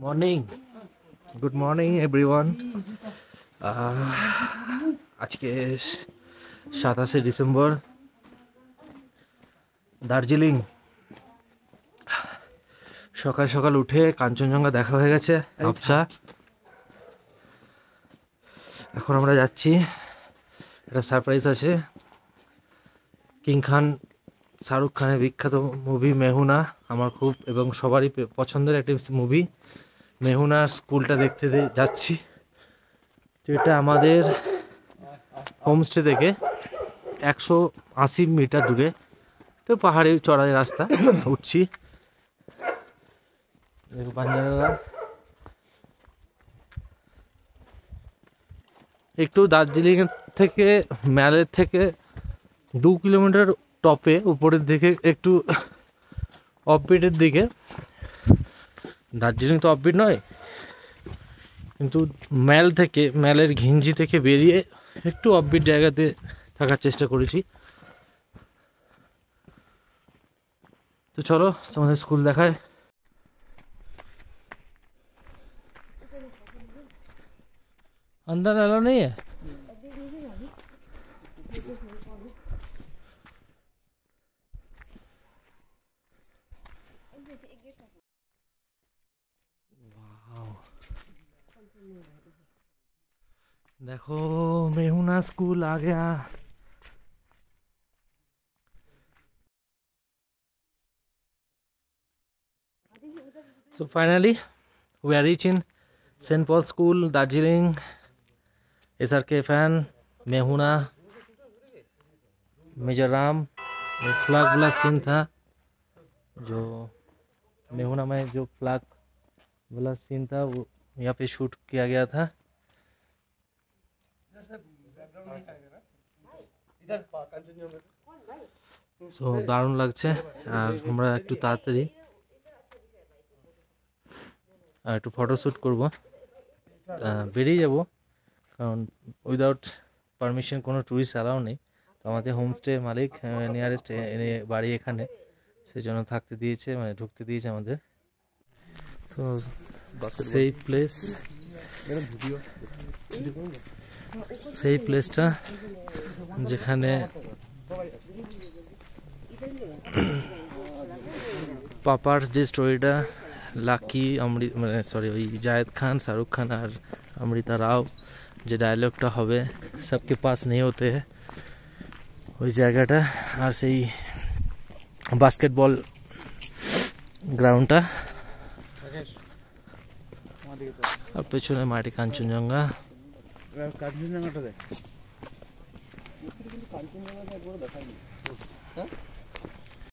Morning, good morning everyone. আজকে 27শে December, Darjeeling. সকাল সকাল উঠে কাঞ্চনজঙ্ঘা দেখা হয়ে গেছে। আচ্ছা, এখন আমরা যাচ্ছি, একটা সারপ্রাইজ আছে। কিং খান, শাহরুখ খানের বিখ্যাত মুভি মেহুনা, আমার খুব এবং সবারই পছন্দের একটি মুভি। মেহুনার স্কুলটা দেখতে যাচ্ছি। তো এটা আমাদের হোমস্টে থেকে 180 মিটার দূরে, তো পাহাড়ি চড়াই রাস্তা উঠছি। বাঞ্জারা একটু দার্জিলিং থেকে, ম্যালের থেকে 2 কিলোমিটার টপে উপরের দিকে, একটু অফবিটের দিকে। দার্জিলিং তো অফবিট নয়, কিন্তু ম্যালের ঘিঞ্জি থেকে বেরিয়ে একটু অফবিট জায়গাতে থাকার চেষ্টা করেছি। তো চলো তোমাদের স্কুল দেখায়। अंदर अलाउ नहीं है। देखो मेहुना स्कूल आ गया। So finally we are reaching St. Paul School, Darjeeling, SRK fan, मेहुना, मिजोरम। फ्लैग वाला सीन था, जो मेहुना में जो फ्लैग वाला सीन था वो यहाँ पे शूट किया गया था। তো দারুণ লাগছে। আর আমরা একটু তাড়াতাড়ি একটু ফটোশ্যুট করবো, বেরিয়ে যাব, কারণ উইদাউট পারমিশন কোনো ট্যুরিস্ট অ্যালাউ নেই। তো আমাদের হোমস্টে মালিক নিয়ারেস্ট বাড়ি এখানে, সেই জন্য থাকতে দিয়েছে, মানে ঢুকতে দিয়েছে আমাদের। তো সেই প্লেসটা যেখানে পাপার যে স্টোরিটা, লাকি মানে ওই জায়েদ খান, শাহরুখ খান আর অমৃতা রাও যে ডায়লগটা হবে, সবকে পাস নেই হতে, ওই জায়গাটা। আর সেই বাস্কেটবল গ্রাউন্ডটা, আর পেছনে মাটি কাঞ্চনজঙ্ঘা।